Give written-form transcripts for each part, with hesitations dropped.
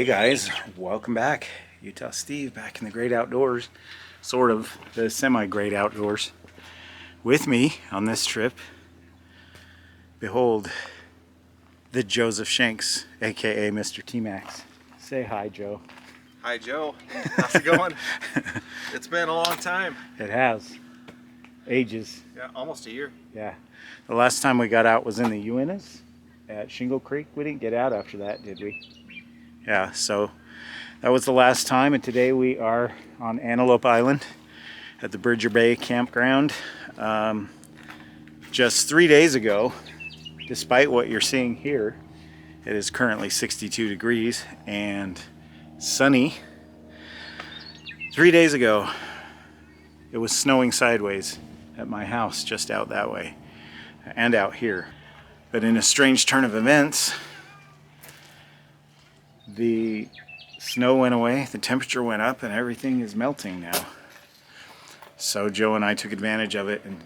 Hey guys, welcome back. Utah Steve back in the great outdoors, sort of the semi-great outdoors. With me on this trip, behold, the Joseph Shanks, aka Mr. Tmax. Say hi, Joe. Hi, Joe. How's it going? It's been a long time. It has. Ages. Yeah, almost a year. Yeah. The last time we got out was in the Uintas at Shingle Creek. We didn't get out after that, did we? Yeah, so that was the last time, and today we are on Antelope Island at the Bridger Bay campground. Just 3 days ago, despite what you're seeing here, it is currently 62 degrees and sunny. 3 days ago, it was snowing sideways at my house just out that way and out here. But in a strange turn of events, the snow went away, the temperature went up, and everything is melting now. So Joe and I took advantage of it and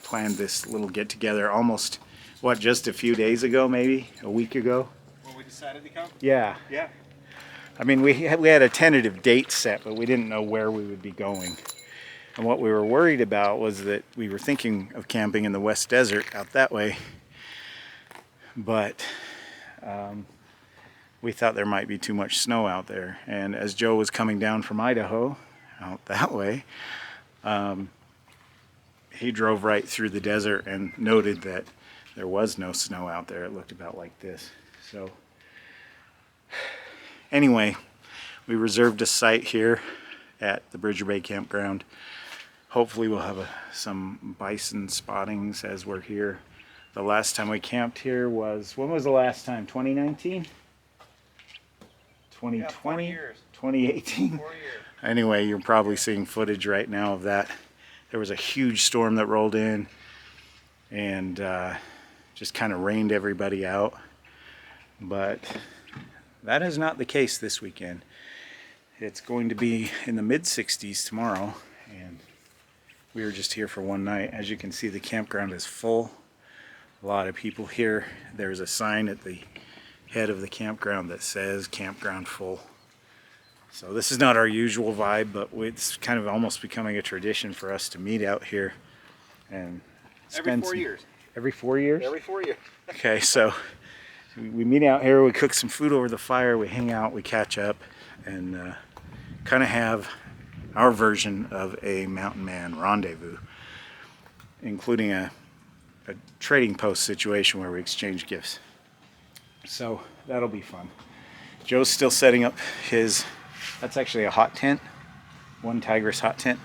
planned this little get-together almost, what, just a few days ago, maybe? A week ago? When we decided to come? Yeah. Yeah. I mean, we had a tentative date set, but we didn't know where we would be going. And what we were worried about was that we were thinking of camping in the West Desert out that way. But we thought there might be too much snow out there. And as Joe was coming down from Idaho, out that way, he drove right through the desert and noted that there was no snow out there. It looked about like this. So anyway, we reserved a site here at the Bridger Bay campground. Hopefully we'll have some bison spottings as we're here. The last time we camped here was, when was the last time? 2019? 2020? Yeah, 2018? 4 years. Anyway, you're probably seeing footage right now of that. There was a huge storm that rolled in and just kind of rained everybody out. But that is not the case this weekend. It's going to be in the mid-60s tomorrow, and we were just here for one night. As you can see, the campground is full. A lot of people here. There's a sign at the head of the campground that says campground full. So this is not our usual vibe, but it's kind of almost becoming a tradition for us to meet out here and spend Every 4 years. Every 4 years? Every 4 years. Okay, so we meet out here, we cook some food over the fire, we hang out, we catch up, and kind of have our version of a mountain man rendezvous, including a trading post situation where we exchange gifts. So that'll be fun. Joe's still setting up his, that's actually a hot tent, one Tigris hot tent.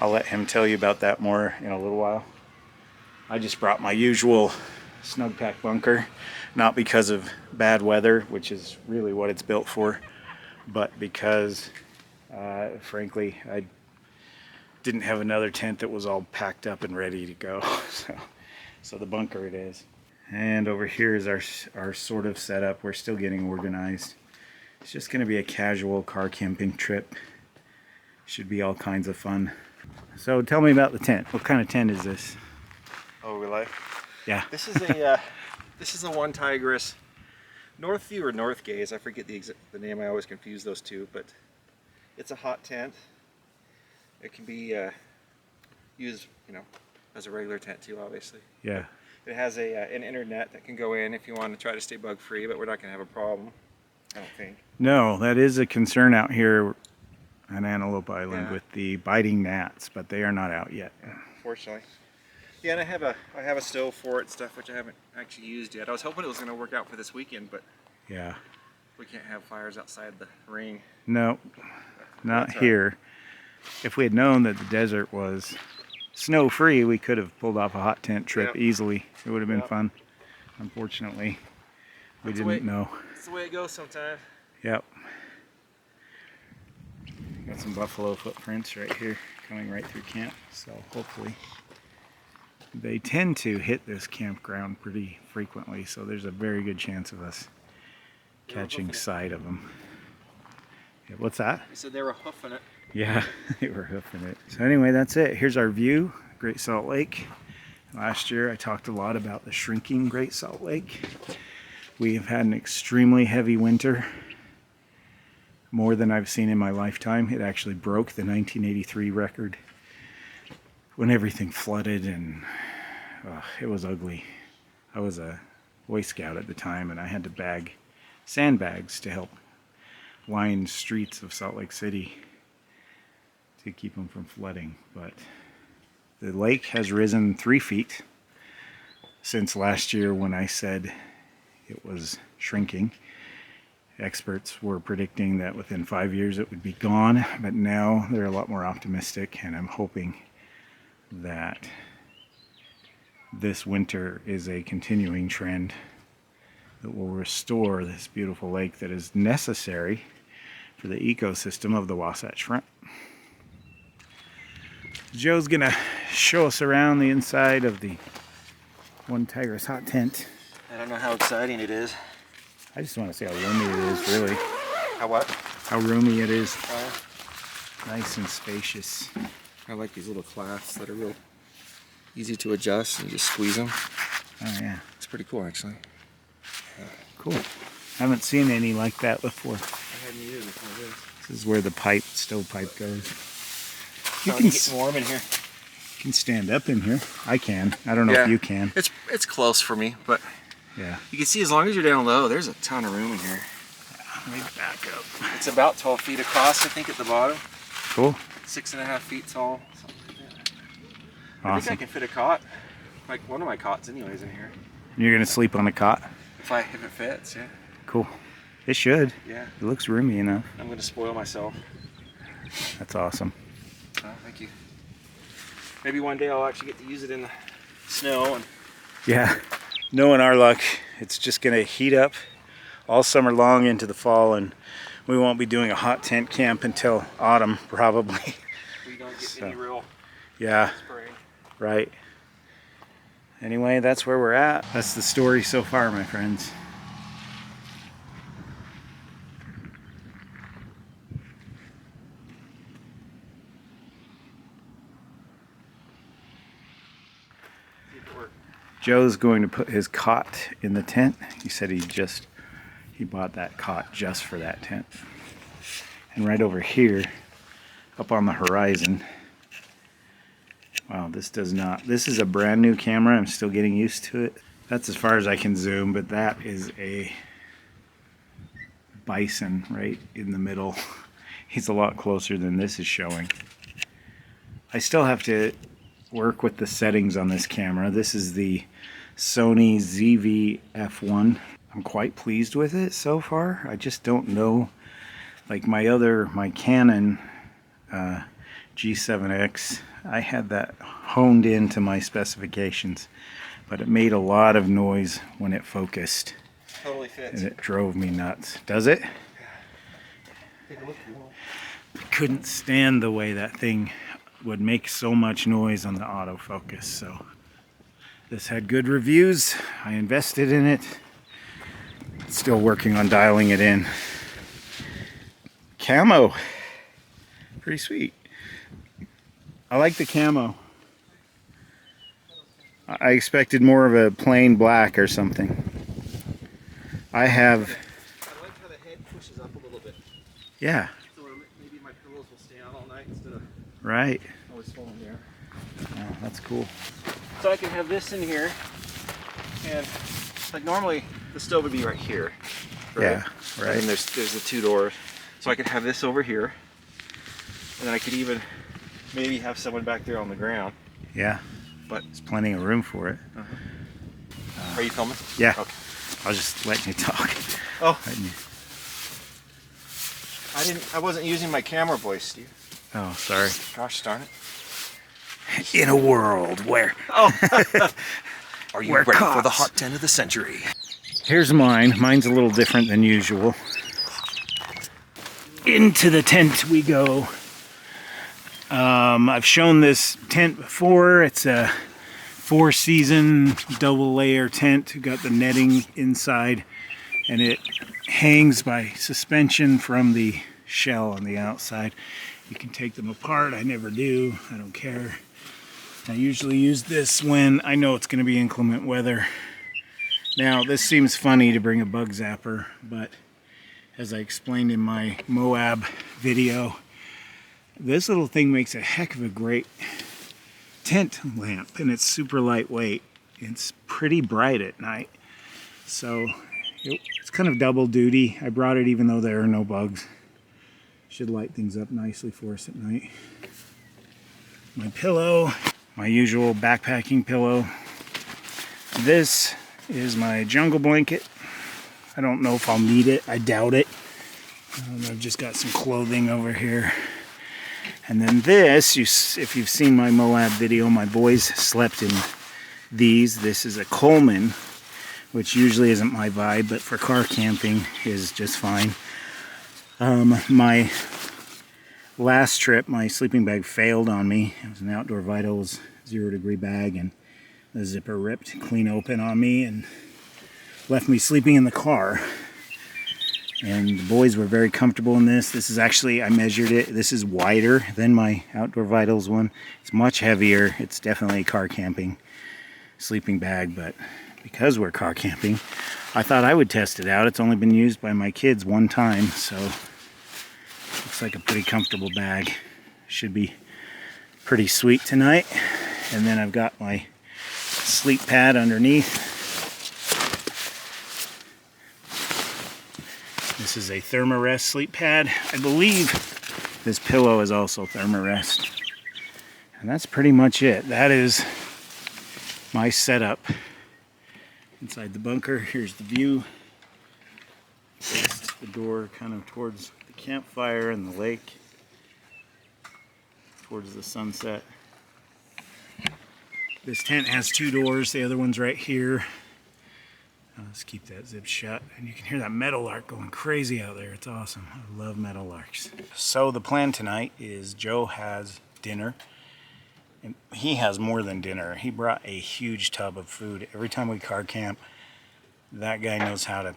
I'll let him tell you about that more in a little while. I just brought my usual snug pack bunker, not because of bad weather, which is really what it's built for, but because frankly I didn't have another tent that was all packed up and ready to go. So the bunker it is. And over here is our sort of setup. We're still getting organized. It's just going to be a casual car camping trip. Should be all kinds of fun. So tell me about the tent. What kind of tent is this? Oh, really? Yeah. This is a one Tigris Northview or North Gaze. I forget the name. I always confuse those two, but it's a hot tent. It can be used, as a regular tent too, obviously. Yeah. It has an internet that can go in if you want to try to stay bug free, but we're not going to have a problem, I don't think. No, that is a concern out here on Antelope Island Yeah. with the biting gnats, but they are not out yet. Fortunately. Yeah, and I have a stove for it and stuff, which I haven't actually used yet. I was hoping it was going to work out for this weekend, but Yeah. we can't have fires outside the ring. No, not That's here. If we had known that the desert was snow-free, we could have pulled off a hot tent trip Yep. easily. It would have been Yep. fun. Unfortunately, we That's the way- didn't know. That's the way it goes sometimes. Yep. Got some buffalo footprints right here coming right through camp, so hopefully they tend to hit this campground pretty frequently, so there's a very good chance of us They were catching hoofing it. sight of them. Yeah, what's that? He said they were hoofing it. Yeah, they were hoofing it. So anyway, that's it. Here's our view, Great Salt Lake. Last year I talked a lot about the shrinking Great Salt Lake. We have had an extremely heavy winter. more than I've seen in my lifetime. It actually broke the 1983 record when everything flooded, and it was ugly. I was a Boy Scout at the time, and I had to bag sandbags to help line streets of Salt Lake City to keep them from flooding. But the lake has risen 3 feet since last year when I said it was shrinking. Experts were predicting that within 5 years it would be gone, but now they're a lot more optimistic, and I'm hoping that this winter is a continuing trend that will restore this beautiful lake that is necessary for the ecosystem of the Wasatch Front. Joe's gonna show us around the inside of the One Tigress hot tent. I don't know how exciting it is. I just want to see how roomy it is, really. How what? How roomy it is. Nice and spacious. I like these little clasps that are real easy to adjust and just squeeze them. Oh yeah. It's pretty cool, actually. Cool. Haven't seen any like that before. I hadn't either before this. This is where the stovepipe goes. You can get warm in here. You can stand up in here. I can. I don't know if you can. It's close for me, but yeah. You can see as long as you're down low, there's a ton of room in here. Let me back up. It's about 12 feet across, I think, at the bottom. Cool. 6.5 feet tall. Something like that. Awesome. I think I can fit a cot, like one of my cots, anyways, in here. You're gonna sleep on the cot? If it fits, yeah. Cool. It should. Yeah. It looks roomy enough. I'm gonna spoil myself. That's awesome. Oh, thank you. Maybe one day I'll actually get to use it in the snow. And yeah. Knowing our luck, it's just gonna heat up all summer long into the fall, and we won't be doing a hot tent camp until autumn, probably. We don't get any real spring. Right. Anyway, that's where we're at. That's the story so far, my friends. Joe's going to put his cot in the tent. He said he bought that cot just for that tent. And right over here, up on the horizon, wow, this is a brand new camera. I'm still getting used to it. That's as far as I can zoom, but that is a bison right in the middle. He's a lot closer than this is showing. I still have to work with the settings on this camera. This is the Sony ZV-F1. I'm quite pleased with it so far. I just don't know, like my Canon G7X, I had that honed into my specifications, but it made a lot of noise when it focused. Totally fits. And it drove me nuts. Does it? Yeah. Take a look if you want. I couldn't stand the way that thing would make so much noise on the autofocus. So this had good reviews. I invested in it. Still working on dialing it in. Camo. Pretty sweet. I like the camo. I expected more of a plain black or something. I like how the head pushes up a little bit. Yeah. So maybe my pillows will stay on all night instead of Right. always falling down. Oh, that's cool. So I can have this in here, and like normally the stove would be right here. Right? Yeah, right. And there's the 2 doors. So I could have this over here, and then I could even maybe have someone back there on the ground. Yeah. But there's plenty of room for it. Are you filming? Yeah. Okay. I was just letting you talk. Oh. I wasn't using my camera voice, Steve. Oh, sorry. Gosh darn it. In a world where... Oh. Are you Where ready cops. for the hot 10 of the century? Here's mine. Mine's a little different than usual. Into the tent we go. I've shown this tent before. It's a 4-season double layer tent. Got the netting inside, and it hangs by suspension from the shell on the outside. You can take them apart. I never do. I don't care. I usually use this when I know it's going to be inclement weather. Now, this seems funny to bring a bug zapper, but as I explained in my Moab video, this little thing makes a heck of a great tent lamp, and it's super lightweight. It's pretty bright at night, so it's kind of double duty. I brought it even though there are no bugs. Should light things up nicely for us at night. My pillow, my usual backpacking pillow. This is my jungle blanket. I don't know if I'll need it. I doubt it. I've just got some clothing over here. And then this, if you've seen my Moab video, my boys slept in these. This is a Coleman, which usually isn't my vibe, but for car camping is just fine. My last trip, my sleeping bag failed on me. It was an Outdoor Vitals 0-degree bag, and the zipper ripped clean open on me and left me sleeping in the car. And the boys were very comfortable in this. This is actually, I measured it, this is wider than my Outdoor Vitals one. It's much heavier. It's definitely a car camping sleeping bag, but because we're car camping, I thought I would test it out. It's only been used by my kids one time, so looks like a pretty comfortable bag. Should be pretty sweet tonight. And then I've got my sleep pad underneath. This is a Thermarest sleep pad. I believe this pillow is also Thermarest. And that's pretty much it. That is my setup inside the bunker. Here's the view. Just the door kind of towards the campfire and the lake, towards the sunset. This tent has 2 doors. The other one's right here. Let's keep that zip shut. And you can hear that meadowlark going crazy out there. It's awesome. I love meadowlarks. So the plan tonight is Joe has dinner. And he has more than dinner. He brought a huge tub of food. Every time we car camp, that guy knows how to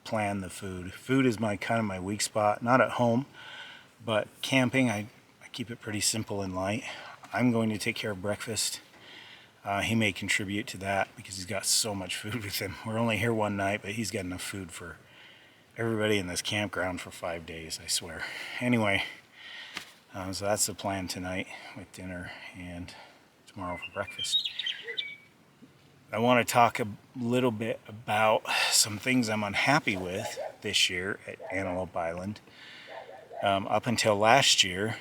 plan the food. Food is kind of my weak spot. Not at home, but camping, I keep it pretty simple and light. I'm going to take care of breakfast. He may contribute to that because he's got so much food with him. We're only here one night, but he's got enough food for everybody in this campground for 5 days, I swear. Anyway, so that's the plan tonight with dinner and tomorrow for breakfast. I want to talk a little bit about some things I'm unhappy with this year at Antelope Island. Up until last year,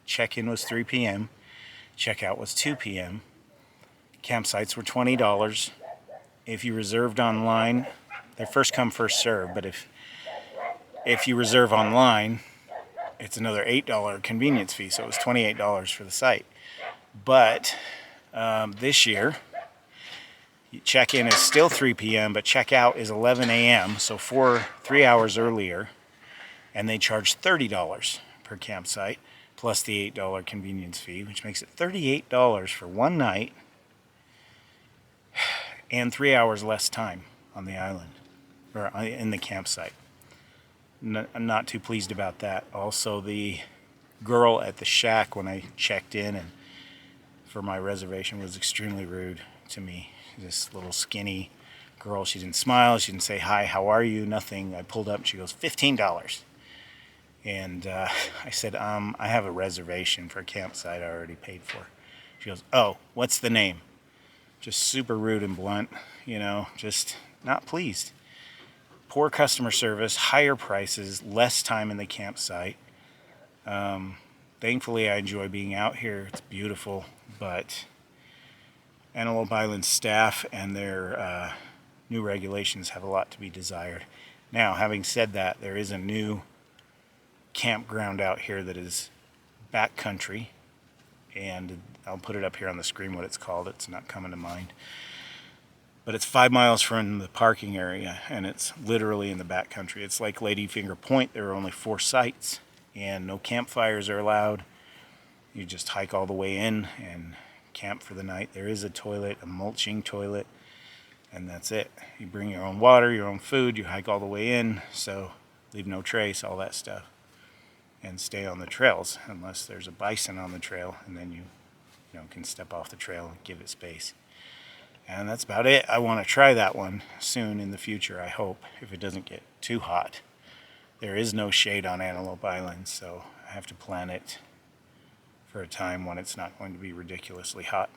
check-in was 3 p.m., check-out was 2 p.m., campsites were $20. If you reserved online, they're first come, first serve, but if you reserve online, it's another $8 convenience fee, so it was $28 for the site. But this year, check-in is still 3 p.m., but check-out is 11 a.m., so 3 hours earlier, and they charge $30 per campsite, plus the $8 convenience fee, which makes it $38 for one night, and 3 hours less time on the island, or in the campsite. I'm not too pleased about that. Also, the girl at the shack when I checked in and for my reservation was extremely rude to me. This little skinny girl, she didn't smile, she didn't say hi, how are you, nothing. I pulled up and she goes, $15. And I said, I have a reservation for a campsite I already paid for. She goes, oh, what's the name? Just super rude and blunt, just not pleased. Poor customer service, higher prices, less time in the campsite. Thankfully, I enjoy being out here. It's beautiful, but Antelope Island staff and their new regulations have a lot to be desired. Now, having said that, there is a new campground out here that is backcountry, and I'll put it up here on the screen what it's called. It's not coming to mind. But it's 5 miles from the parking area, and it's literally in the backcountry. It's like Ladyfinger Point. There are only 4 sites, and no campfires are allowed. You just hike all the way in and camp for the night. There is a toilet, a mulching toilet, and that's it. You bring your own water, your own food, you hike all the way in, so leave no trace, all that stuff. And stay on the trails unless there's a bison on the trail, and then you can step off the trail and give it space. And that's about it. I want to try that one soon in the future, I hope, if it doesn't get too hot. there is no shade on Antelope Island, so I have to plan it for a time when it's not going to be ridiculously hot.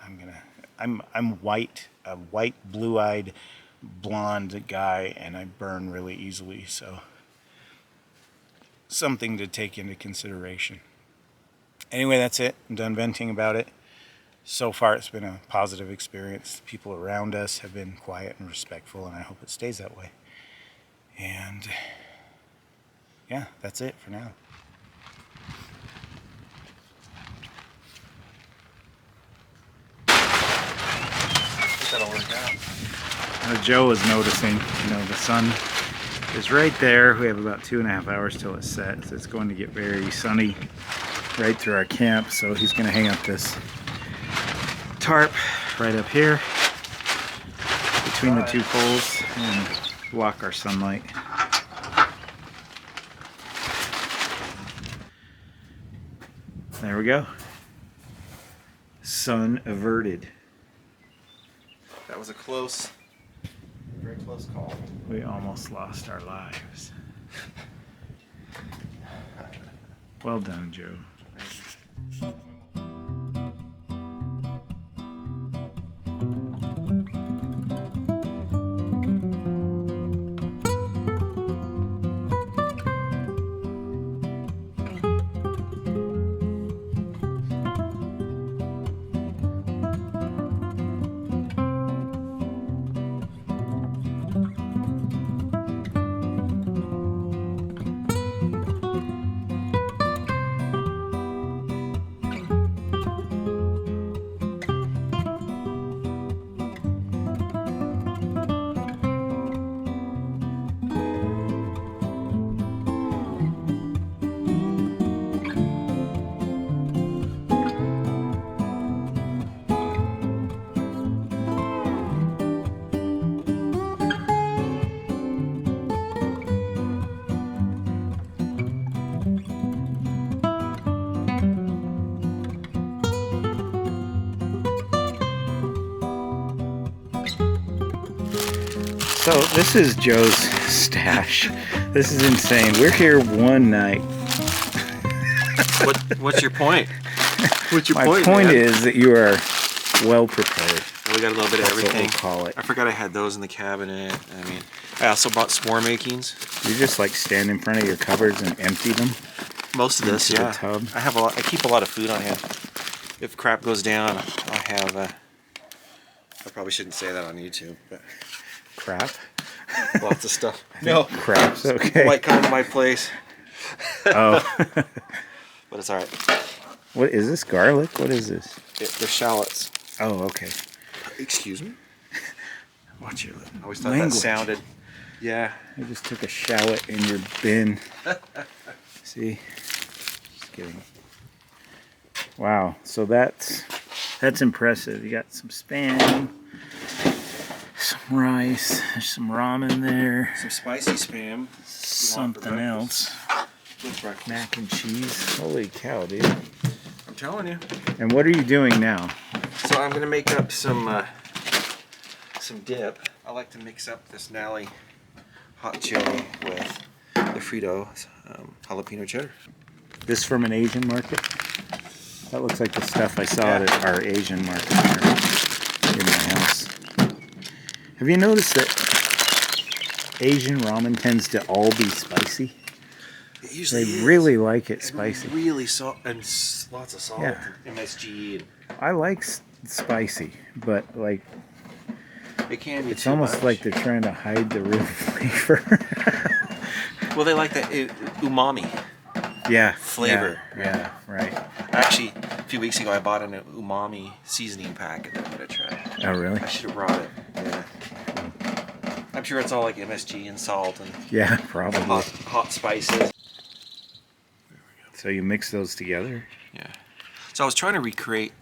I'm white, a white, blue-eyed, blonde guy, and I burn really easily, so something to take into consideration. Anyway, that's it. I'm done venting about it. So far, it's been a positive experience. The people around us have been quiet and respectful, and I hope it stays that way. And yeah, that's it for now. That'll work out. Joe was noticing, the sun is right there. We have about 2.5 hours till it's set, so it's going to get very sunny right through our camp. So he's going to hang up this tarp right up here between the two poles and block our sunlight. There we go. Sun averted. That was a very close call. We almost lost our lives. Well done, Joe. So this is Joe's stash. This is insane. We're here one night. What's your point? What's your My point? point man? is that you are well prepared. We got a little bit of That's what everything. we call it. I forgot I had those in the cabinet. I mean, I also bought s'more makings. You just like stand in front of your cupboards and empty them. Most of this, Into the yeah. tub. I have a lot. I keep a lot of food on hand. If crap goes down, I have. I probably shouldn't say that on YouTube, but Crap. lots of stuff. No, Crap's okay. might come to my place, Oh. but it's all right. What is this? Garlic? What is this? They're shallots. Oh, okay. Excuse me. Watch your I always thought language. that sounded. Yeah. I just took a shallot in your bin. See? Just kidding. Wow. So that's impressive. You got some Spam, some rice, there's some ramen there, Some spicy spam. something else. With breakfast. Mac and cheese. Holy cow, dude. I'm telling you. And what are you doing now? So I'm gonna make up some dip. I like to mix up this Nally hot chili with the Frito jalapeno cheddar. This from an Asian market? That looks like the stuff I saw at our Asian market here in my house. Have you noticed that Asian ramen tends to all be spicy? It usually They is. really like it spicy. Really salt and lots of salt Yeah. and MSG. I like spicy, but like It can be it's too almost much. like they're trying to hide the real flavor. Well, they like that umami Yeah. flavor. Yeah, right. Actually, a few weeks ago, I bought an umami seasoning packet that I'm gonna try. Oh, really? I should have brought it. Yeah. I'm sure it's all like MSG and salt and Yeah, probably. hot spices. So you mix those together? Yeah. So I was trying to recreate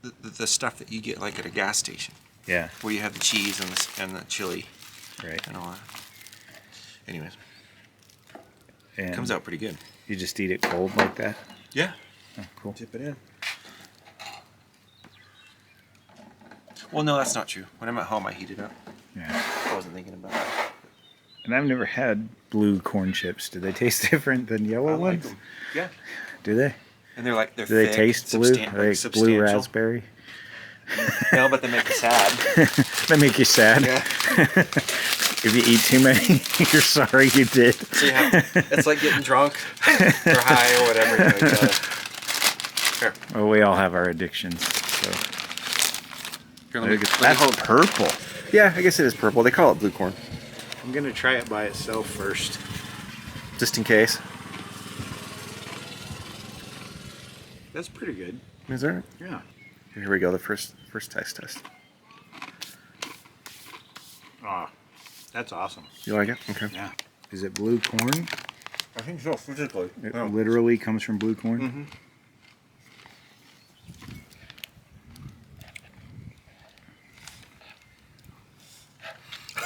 the stuff that you get like at a gas station, Yeah, where you have the cheese and the chili right. and all that. Anyways, And it comes out pretty good. you just eat it cold like that? Yeah. Oh, cool. Dip it in. Well, no, that's not true. When I'm at home, I heat it up. Yeah. I wasn't thinking about that. And I've never had blue corn chips. Do they taste different than yellow I like ones? them. Yeah. Do they? And they're Do thick, they taste blue? Are they like blue substantial. raspberry? No, but they make you sad. They make you sad. Yeah. If you eat too many, you're sorry you did. So you have to, it's like getting drunk or high or whatever. You know, here. Well, we all have our addictions. So. Here, let me That's purple. Yeah, I guess it is purple. They call it blue corn. I'm gonna try it by itself first. Just in case. That's pretty good. Is that? Yeah. Here we go. The first test. Ah, that's awesome. You like it? Okay. Yeah. Is it blue corn? I think so. Physically. It literally comes from blue corn. Mm-hmm.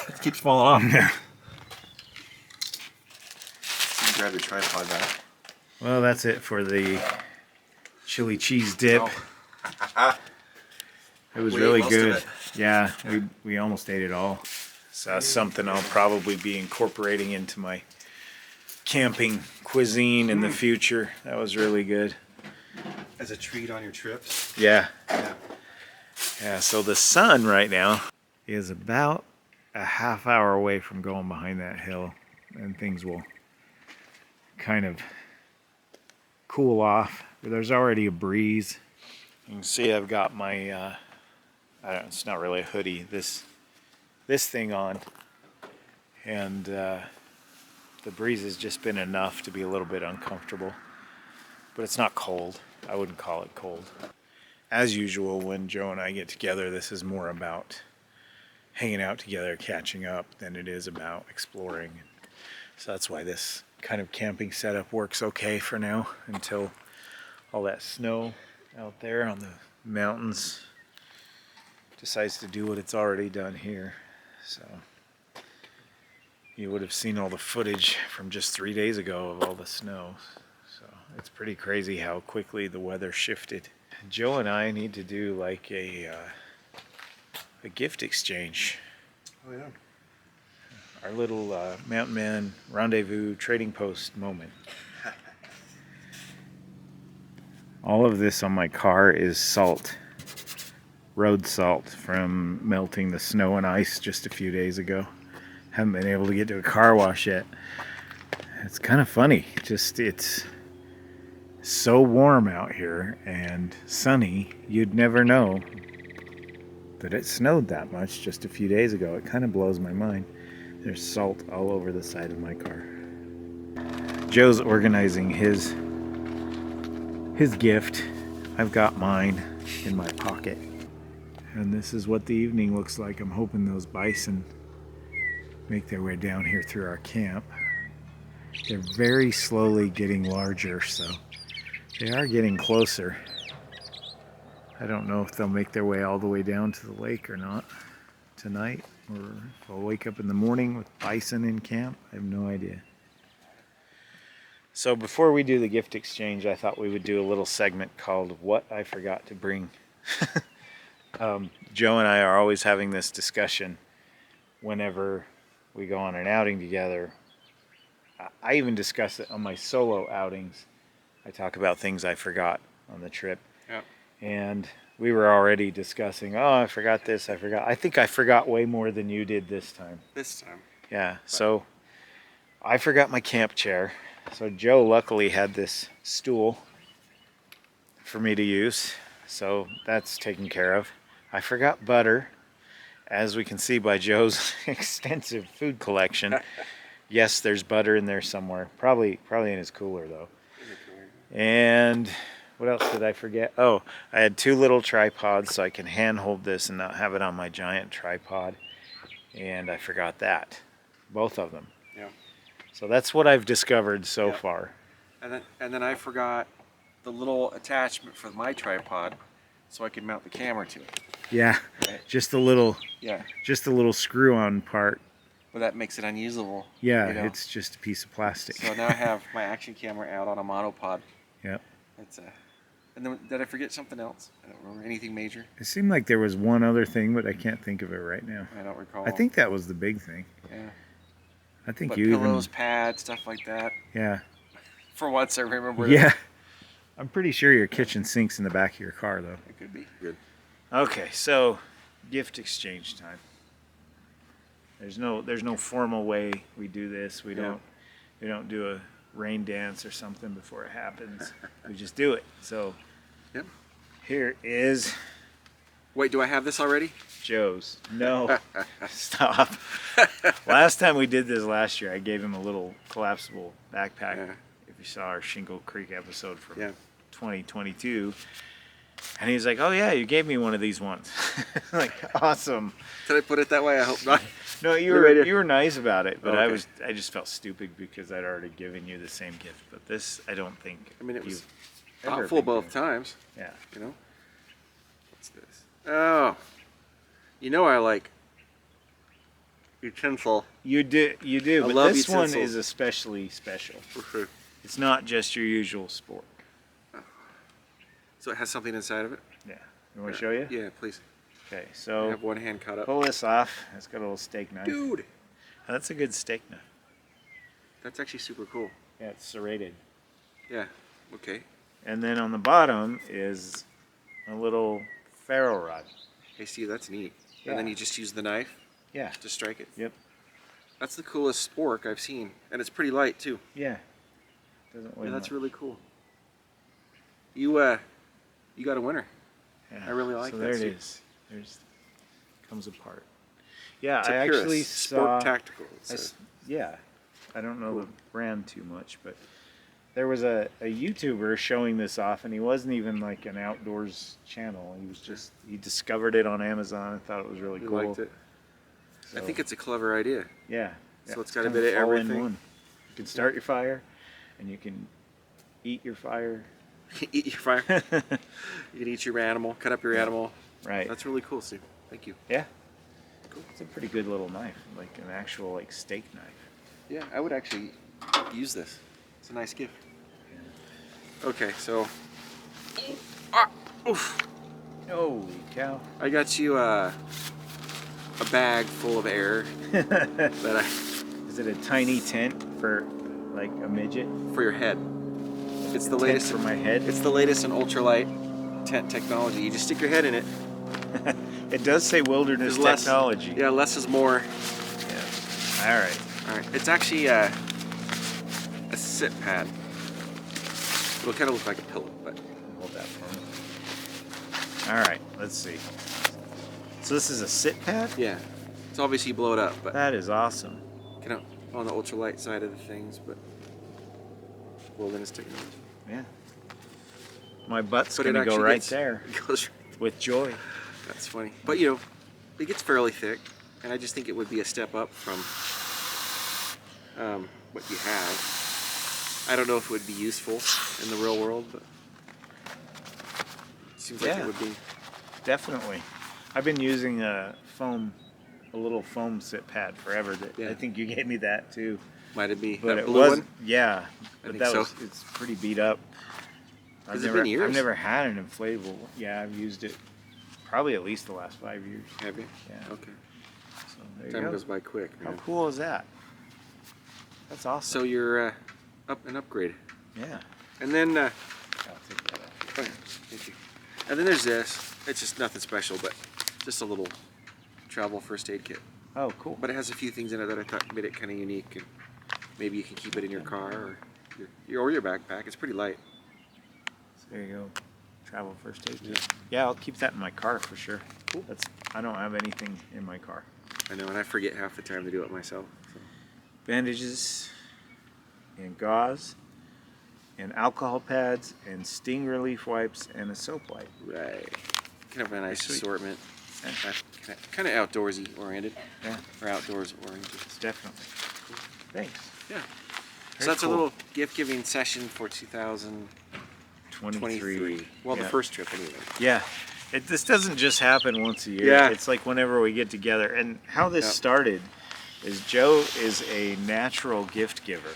It keeps falling off. Yeah. You grab your tripod back. Well, that's it for the chili cheese dip. Oh. It was We ate really most of good. it. Yeah, we almost ate it all. So that's something I'll probably be incorporating into my camping cuisine in the future. That was really good. As a treat on your trips. Yeah. Yeah. Yeah, so the sun right now is about a half hour away from going behind that hill, and things will kind of cool off. There's already a breeze. You can see I've got my it's not really a hoodie, this thing on, and the breeze has just been enough to be a little bit uncomfortable, but it's not cold. I wouldn't call it cold. As usual, when Joe and I get together, this is more about hanging out together, catching up, than it is about exploring. So that's why this kind of camping setup works okay for now, until all that snow out there on the mountains decides to do what it's already done here. So you would have seen all the footage from just 3 days ago of all the snow. So it's pretty crazy how quickly the weather shifted. Joe and I need to do like a gift exchange. Oh yeah. Our little Mountain Man rendezvous trading post moment. All of this on my car is salt. Road salt from melting the snow and ice just a few days ago. Haven't been able to get to a car wash yet. It's kind of funny. Just it's so warm out here and sunny, you'd never know that it snowed that much just a few days ago. It kind of blows my mind. There's salt all over the side of my car. Joe's organizing his gift. I've got mine in my pocket. And this is what the evening looks like. I'm hoping those bison make their way down here through our camp. They're very slowly getting larger, so they are getting closer. I don't know if they'll make their way all the way down to the lake or not tonight, or if I'll wake up in the morning with bison in camp. I have no idea. So before we do the gift exchange, I thought we would do a little segment called What I Forgot to Bring. Joe and I are always having this discussion whenever we go on an outing together. I even discuss it on my solo outings. I talk about things I forgot on the trip. Yeah. And we were already discussing, oh, I forgot this, I forgot. I think I forgot way more than you did this time. This time. Yeah, so I forgot my camp chair. So Joe luckily had this stool for me to use. So that's taken care of. I forgot butter. As we can see by Joe's extensive food collection. Yes, there's butter in there somewhere. Probably in his cooler though. And what else did I forget? Oh, I had 2 little tripods so I can hand hold this and not have it on my giant tripod. And I forgot that. Both of them. Yeah. So that's what I've discovered so far. And then I forgot the little attachment for my tripod so I could mount the camera to it. Yeah. Right. Just the little screw-on part. But that makes it unusable. Yeah, you know? it's just a piece of plastic. So now I have my action camera out on a monopod. Yep. It's and then did I forget something else? I don't remember anything major. It seemed like there was one other thing, but I can't think of it right now. I don't recall. I think that was the big thing. Yeah. I think But you pillows, even, pads, stuff like that. yeah. For once, I remember. Yeah. I'm pretty sure your kitchen sink's in the back of your car, though. It could be good. Okay, so gift exchange time. There's no formal way we do this. We don't do a rain dance or something before it happens. We just do it. So Yep. here is Wait, do I have this already? Joe's. No, stop. Last time we did this last year, I gave him a little collapsible backpack. Yeah. If you saw our Shingle Creek episode from Yeah. 2022. And he's like, "Oh yeah, you gave me one of these once." Like, awesome. Did I put it that way? I hope not. No, you were nice about it, but Oh, okay. I just felt stupid because I'd already given you the same gift. But this, I don't think. I mean, it was you've ever thoughtful been both given. times. Yeah. You know. What's this? Oh, you know I like utensil. You do, I but love this one utensils. is especially special. For sure. It's not just your usual spork. So it has something inside of it. Yeah. You want to show you? Yeah, please. Okay, I so have one hand caught up. pull this off. It's got a little steak knife. Dude, That's a good steak knife. that's actually super cool. Yeah, it's serrated. Yeah. Okay. And then on the bottom is a little ferro rod. Hey, Steve, that's neat. Yeah. And then you just use the knife Yeah. to strike it. Yep. That's the coolest spork I've seen, and it's pretty light too. Yeah. Doesn't weigh Yeah, that's much. really cool. You got a winner. Yeah. I really like so that there it suit. is. There's comes apart. Yeah, It's I a actually Purist saw. Sport Tactical. It I says. s- yeah, I don't know Cool. the brand too much, but there was a YouTuber showing this off, and he wasn't even like an outdoors channel. He was just he discovered it on Amazon and thought it was really You cool. liked it. I So, think it's a clever idea. yeah. So yeah, it's got a kind bit of all in everything. one. You can start your fire, and you can eat your fire. Eat your fire. You can eat your animal. Cut up your animal. Right. That's really cool, Steve. Thank you. Yeah. Cool. It's a pretty good little knife, like an actual like steak knife. Yeah, I would actually use this. It's a nice gift. Okay, so. Oof. Holy cow! I got you a bag full of air that I Is it a tiny tent for like a midget? for your head. It's the A tent latest for my head. It's the latest in ultralight tent technology. You just stick your head in it. It does say wilderness There's less- technology. Yeah, less is more. Yeah. All right. All right, it's actually a sit pad. It'll kind of look like a pillow, but Hold that for me. All right. Let's see. So this is a sit pad. yeah, it's obviously you blow it up, but That is awesome. kind of on the ultralight side of the things, but wilderness technology. Yeah. My butt's But it gonna go actually right gets- there It goes. with joy. That's funny, but you know, it gets fairly thick, and I just think it would be a step up from what you have. I don't know if it would be useful in the real world, but it seems like Yeah. it would be. Definitely. I've been using a little foam sit pad forever. That Yeah. I think you gave me that too. Might it be But that it blue was one? yeah. But think that so. was it's pretty beat up. Has it been years? I've never had an inflatable. Yeah, I've used it probably at least the last 5 years. Have you? Yeah. Okay. So there you Time go. goes by quick, How man. cool is that? That's awesome. So you're up and upgraded, Yeah. and then I'll take that off. okay, thank you. And then there's this. It's just nothing special, but just a little travel first aid kit. Oh, cool. But it has a few things in it that I thought made it kind of unique, and maybe you can keep it in your car or your backpack. It's pretty light. So there you go. Travel first aid Yeah. kit. Yeah, I'll keep that in my car for sure. Cool. I don't have anything in my car. I know, and I forget half the time to do it myself. So. Bandages and gauze and alcohol pads and sting relief wipes and a soap wipe. Right. Kind of a nice Sweet. assortment. Yeah. Kind of outdoorsy oriented, Yeah, or outdoors oriented. definitely. Thanks. Yeah. Very So that's cool. a little gift giving session for 2023. 23. Well, Yeah. the first trip anyway. Yeah. This doesn't just happen once a year. Yeah. It's like whenever we get together. And how this Yeah. started is Joe is a natural gift giver.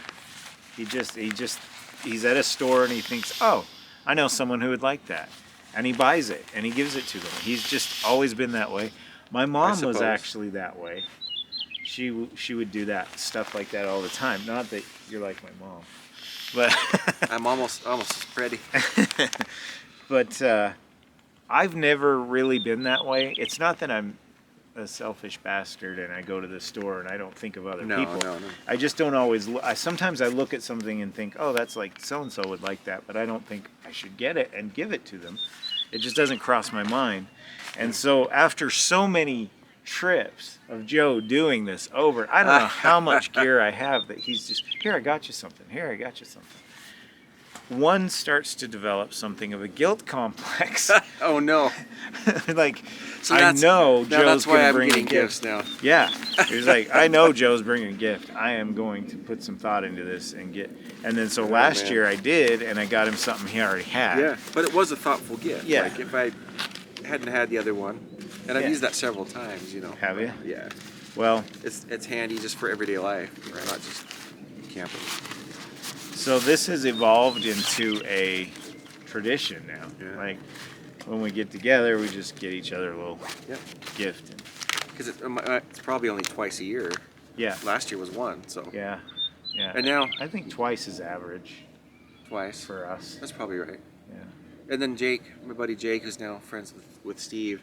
He's at a store and he thinks, oh, I know someone who would like that. And he buys it and he gives it to them. He's just always been that way. My mom was suppose. actually that way. she would do that stuff like that all the time. Not that you're like my mom, but I'm almost ready. but I've never really been that way. It's not that I'm a selfish bastard and I go to the store and I don't think of other people. No. I just don't always. Sometimes I look at something and think, oh, that's like so and so would like that, but I don't think I should get it and give it to them. It just doesn't cross my mind. And so after so many trips of Joe doing this over, I don't know how much gear I have that he's just, here, I got you something. Here, I got you something. One starts to develop something of a guilt complex. Oh no! Like, So I know now Joe's that's why going to I'm bring a getting gift. gifts now. Yeah, he was like, I know Joe's bringing a gift. I am going to put some thought into this and get. And then so last man. year I did, and I got him something he already had. Yeah, but it was a thoughtful gift. Yeah. Like if I hadn't had the other one, and I've Yeah. used that several times, you know. Have you? Yeah. Well, It's handy just for everyday life, right? Not just camping. so this has evolved into a tradition now. Yeah. Like when we get together, we just get each other a little Yep. gift. And, Because it's probably only twice a year. yeah, Last year was one, so yeah, yeah. And now I think twice is average twice. for us. That's probably right. Yeah. And then Jake, my buddy Jake, who's now friends with Steve,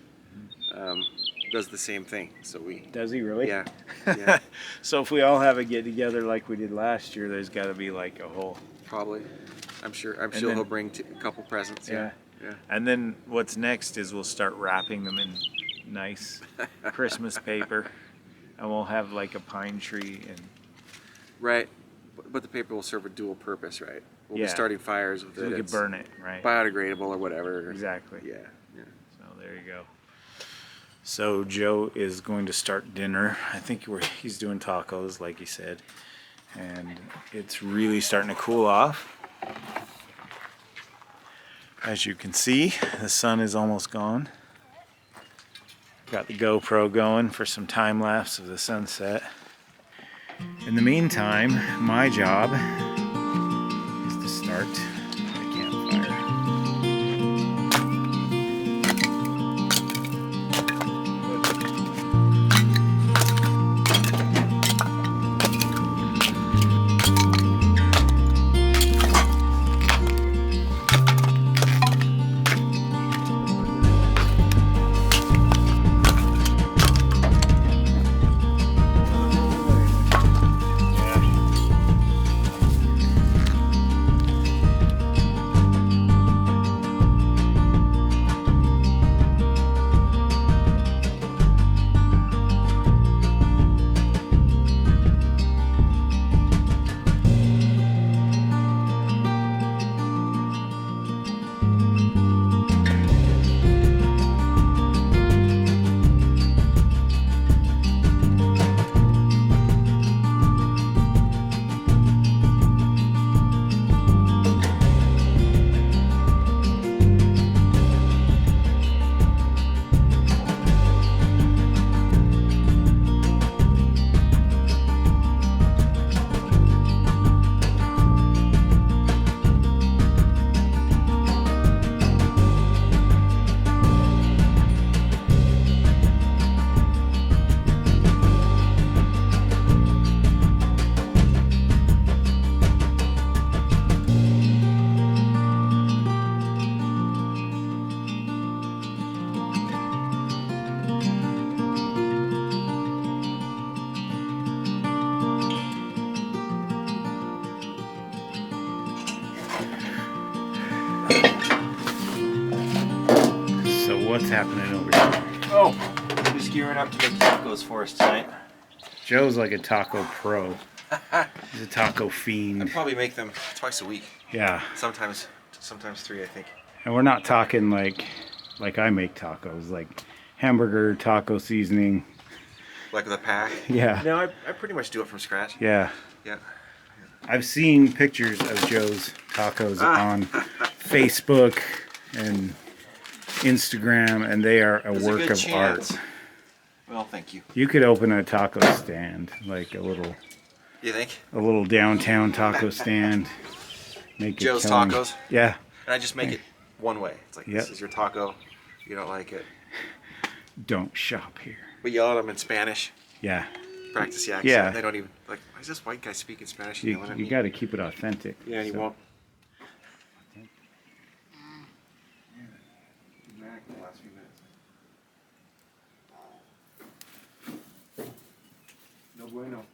does the same thing. So we. Does he really? Yeah. Yeah. So if we all have a get together like we did last year, there's got to be like a whole. Probably. I'm sure then- he'll bring a couple presents. Yeah. Yeah. And then what's next is we'll start wrapping them in nice Christmas paper, and we'll have like a pine tree and. Right. But the paper will serve a dual purpose, right? We'll Yeah. be starting fires with So it. we could It's burn it, right? biodegradable or whatever. Exactly. Yeah. Yeah. So there you go. So Joe is going to start dinner. I think he's doing tacos, like he said, and it's really starting to cool off. As you can see, the sun is almost gone. Got the GoPro going for some time lapse of the sunset. In the meantime, my job is to start the campfire. So what's happening over here? Oh, just gearing up to make tacos for us tonight. Joe's like a taco pro. He's a taco I fiend. probably make them twice a week. Yeah. Sometimes 3, I think. And we're not talking like I make tacos, like hamburger, taco seasoning. Like with a pack. Yeah. No, I pretty much do it from scratch. Yeah. Yeah. I've seen pictures of Joe's tacos on Facebook and Instagram, and they are a There's work good of chance. art. Well, thank you. You could open a taco stand, like a little You think? downtown taco stand. Make a Joe's killing. Tacos? Yeah. And I just make it one way. It's like, Yep. this is your taco. You don't like it. Don't shop here. We yell at them in Spanish. Yeah. practice the accent. Yeah. They don't even, like, why is this white guy speaking Spanish and You, yelling at you me? got to keep it authentic. Yeah, and he so. won't. No bueno.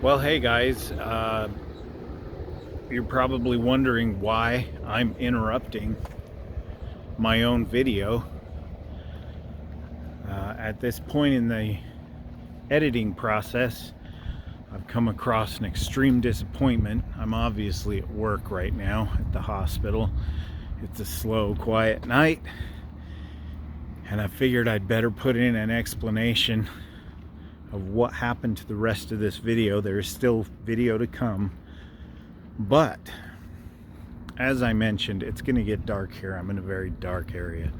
Well, hey guys, you're probably wondering why I'm interrupting my own video. At this point in the editing process, I've come across an extreme disappointment. I'm obviously at work right now at the hospital. It's a slow, quiet night, and I figured I'd better put in an explanation of what happened to the rest of this video. There is still video to come, but as I mentioned, it's going to get dark here. I'm in a very dark area.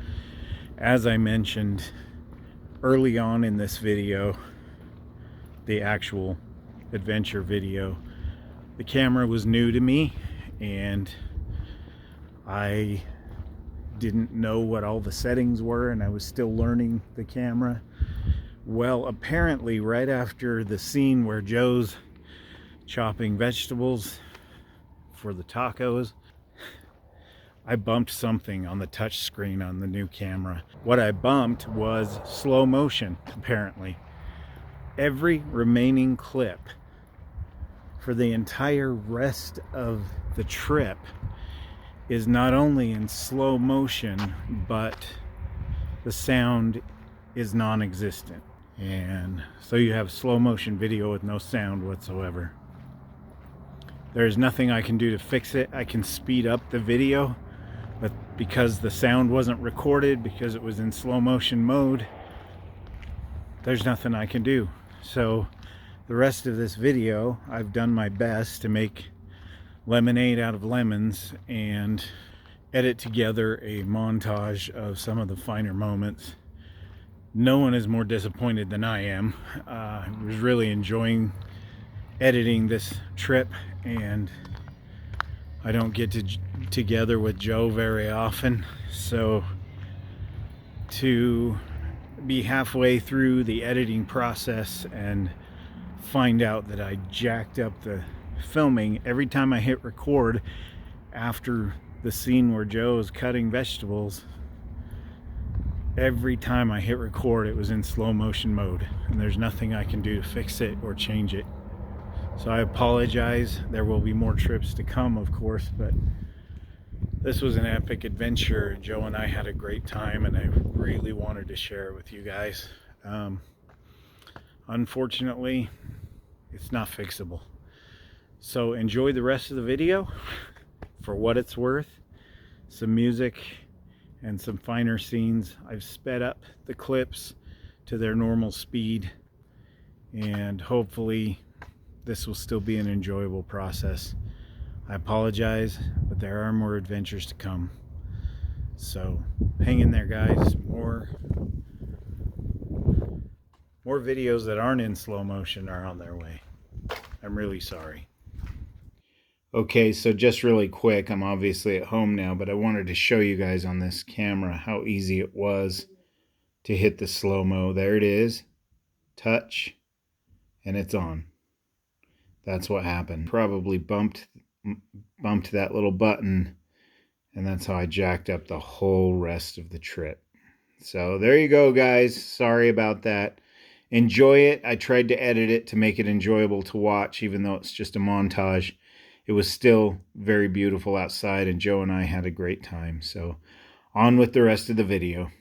As I mentioned early on in this video, the actual adventure video, the camera was new to me and I didn't know what all the settings were, and I was still learning the camera. Well, apparently right after the scene where Joe's chopping vegetables for the tacos, I bumped something on the touch screen on the new camera. What I bumped was slow motion, apparently. Every remaining clip for the entire rest of the trip is not only in slow motion, but the sound is non-existent. And so you have slow motion video with no sound whatsoever. There's nothing I can do to fix it. I can speed up the video, but because the sound wasn't recorded, because it was in slow motion mode, there's nothing I can do. So the rest of this video, I've done my best to make lemonade out of lemons and edit together a montage of some of the finer moments. No one is more disappointed than I am. I was really enjoying editing this trip, and I don't get together with Joe very often, so to be halfway through the editing process and find out that I jacked up the filming every time I hit record after the scene where Joe is cutting vegetables, every time I hit record it was in slow motion mode, and there's nothing I can do to fix it or change it. So I apologize. There will be more trips to come, of course, but this was an epic adventure. Joe and I had a great time, and I really wanted to share it with you guys. Unfortunately, it's not fixable. So enjoy the rest of the video for what it's worth. Some music and some finer scenes. I've sped up the clips to their normal speed, and hopefully this will still be an enjoyable process. I apologize, but there are more adventures to come. So hang in there, guys. More videos that aren't in slow motion are on their way. I'm really sorry. Okay, so just really quick, I'm obviously at home now, but I wanted to show you guys on this camera how easy it was to hit the slow-mo. There it is. Touch, and it's on. That's what happened. Probably bumped that little button, and that's how I jacked up the whole rest of the trip. So there you go, guys. Sorry about that. Enjoy it. I tried to edit it to make it enjoyable to watch, even though it's just a montage. It was still very beautiful outside, and Joe and I had a great time. So on with the rest of the video.